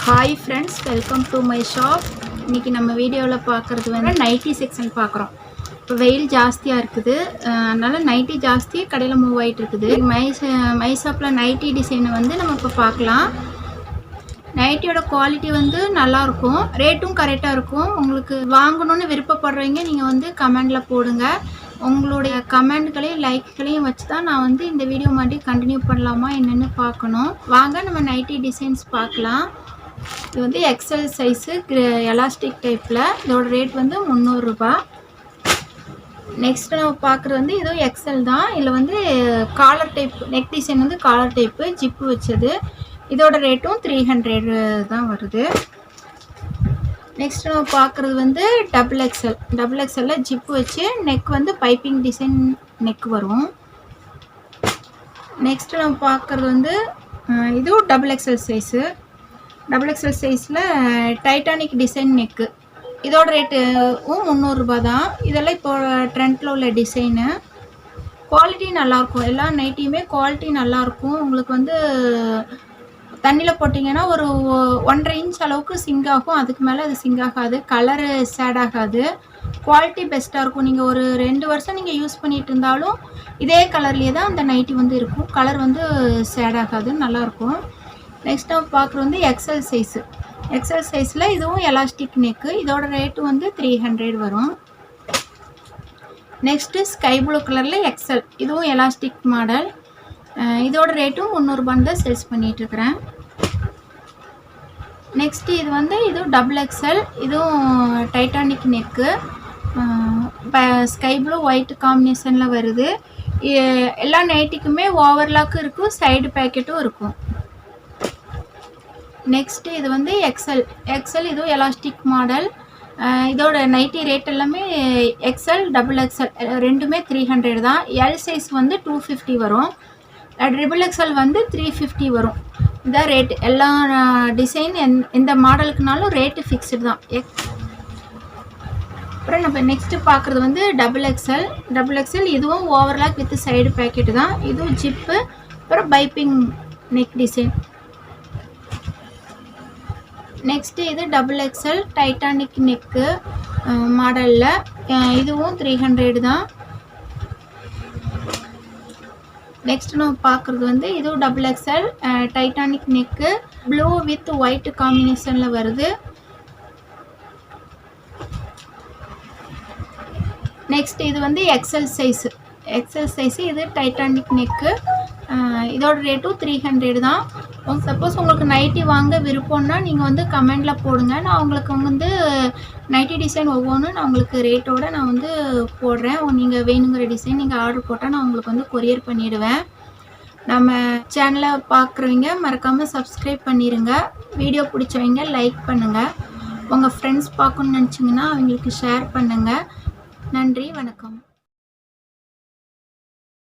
Hi friends, welcome to my shop. இன்றைக்கி நம்ம வீடியோவில் பார்க்குறது வந்து நைட்டி செக்ஷன் பார்க்குறோம். இப்போ வெயில் ஜாஸ்தியாக இருக்குது, அதனால் நைட்டி ஜாஸ்தி கடையில் மூவ் ஆகிட்டு இருக்குது. மை ஷாப்பில் நைட்டி டிசைனை வந்து நம்ம இப்போ பார்க்கலாம். நைட்டியோட குவாலிட்டி வந்து நல்லாயிருக்கும், ரேட்டும் கரெக்டாக இருக்கும். உங்களுக்கு வாங்கணுன்னு விருப்பப்படுறவங்க நீங்கள் வந்து கமெண்டில் போடுங்க. உங்களுடைய கமெண்ட்களையும் லைக்களையும் வச்சு தான் நான் வந்து இந்த வீடியோ மாதிரி கண்டினியூ பண்ணலாமா என்னென்னு பார்க்கணும். வாங்க நம்ம நைட்டி டிசைன்ஸ் பார்க்கலாம். இது வந்து எக்ஸல் சைஸு எலாஸ்டிக் டைப்பில், இதோட ரேட் வந்து 300 ரூபாய். நெக்ஸ்ட் நம்ம பார்க்குறது வந்து இதுவும் எக்ஸல் தான். இதில் வந்து காலர் டைப் நெக் டிசைன் வந்து காலர் டைப்பு ஜிப்பு வச்சது. இதோட ரேட்டும் 300 தான் வருது. நெக்ஸ்ட் நம்ம பார்க்குறது வந்து டபுள் எக்ஸலில் ஜிப்பு வச்சு நெக் வந்து பைப்பிங் டிசைன் நெக் வரும். நெக்ஸ்ட் நம்ம பார்க்குறது வந்து இதுவும் டபுள் எக்ஸல் சைஸில் டைட்டானிக் டிசைன் நெக்கு. இதோட ரேட்டும் 300 ரூபாய் தான். இதெல்லாம் இப்போ ட்ரெண்டில் உள்ள டிசைனு. குவாலிட்டி நல்லாயிருக்கும், எல்லா நைட்டியுமே குவாலிட்டி நல்லாயிருக்கும். உங்களுக்கு வந்து தண்ணியில் போட்டிங்கன்னா ஒரு 1.5 இன்ச் அளவுக்கு சிங்க் ஆகும், அதுக்கு மேலே அது சிங்க் ஆகாது. கலரு சேட் ஆகாது, குவாலிட்டி பெஸ்ட்டாக இருக்கும். நீங்கள் ஒரு 2 வருஷம் நீங்கள் யூஸ் பண்ணிகிட்டு இருந்தாலும் இதே கலர்லேயே தான் அந்த நைட்டி வந்து இருக்கும். கலர் வந்து சேட் ஆகாது, நல்லாயிருக்கும். நெக்ஸ்ட் நம்ம பார்க்குறது வந்து எக்ஸல் சைஸில் இதுவும் எலாஸ்டிக் நெக்கு. இதோட ரேட்டு வந்து 300 வரும். நெக்ஸ்ட்டு ஸ்கை ப்ளூ கலரில் எக்ஸல், இதுவும் எலாஸ்டிக் மாடல். இதோட ரேட்டும் 300 ரூபான்னு தான் சேல்ஸ் பண்ணிகிட்ருக்குறேன். நெக்ஸ்ட்டு இது வந்து இதுவும் டபுள் எக்ஸல், இதுவும் Titanic neck. Sky blue white காம்பினேஷனில் வருது. எல்லா நைட்டிக்குமே ஓவர்லாக்கும் இருக்கும், சைடு பேக்கெட்டும் இருக்கும். நெக்ஸ்ட்டு இது வந்து எக்ஸல் இதுவும் எலாஸ்டிக் மாடல். இதோட நைட்டி ரேட் எல்லாமே எக்ஸல் டபுள் எக்ஸல் ரெண்டுமே 300 தான். எல் சைஸ் வந்து 250 வரும், ட்ரிபிள் எக்ஸல் வந்து 350 வரும். இதான் ரேட்டு. எல்லா டிசைன் எந்த மாடலுக்குனாலும் ரேட்டு ஃபிக்ஸ்டு தான். அப்புறம் நம்ம நெக்ஸ்ட்டு பார்க்குறது வந்து டபுள் எக்ஸல் இதுவும் ஓவர்லாக் வித் சைடு பேக்கெட்டு தான். இதுவும் ஜிப்பு, அப்புறம் பைப்பிங் நெக் டிசைன். நெக்ஸ்ட்டு இது டபுள் எக்ஸல் டைட்டானிக் நெக்கு மாடலில், இதுவும் 300 தான். நெக்ஸ்ட் நம்ம பார்க்குறது வந்து இதுவும் double excel titanic neck, blue with white காம்பினேஷனில் வருது. நெக்ஸ்ட் இது வந்து எக்ஸல் சைஸு இது டைட்டானிக் நெக்கு. இதோட ரேட்டும் 300 தான். சப்போஸ் உங்களுக்கு நைட்டி வாங்க விருப்பம்னா நீங்கள் வந்து கமெண்டில் போடுங்க. நான் உங்களுக்கு வந்து நைட்டி டிசைன் ஒவ்வொன்றும் நான் உங்களுக்கு ரேட்டோடு நான் வந்து போடுறேன். நீங்கள் வேணுங்கிற டிசைன் நீங்கள் ஆர்டர் போட்டால் நான் உங்களுக்கு வந்து கொரியர் பண்ணிவிடுவேன். நம்ம சேனலை பார்க்குறவங்க மறக்காமல் சப்ஸ்கிரைப் பண்ணிடுங்க. வீடியோ பிடிச்சவங்க லைக் பண்ணுங்கள். உங்கள் ஃப்ரெண்ட்ஸ் பார்க்கணுன்னு நினச்சிங்கன்னா அவங்களுக்கு ஷேர் பண்ணுங்கள். நன்றி, வணக்கம்.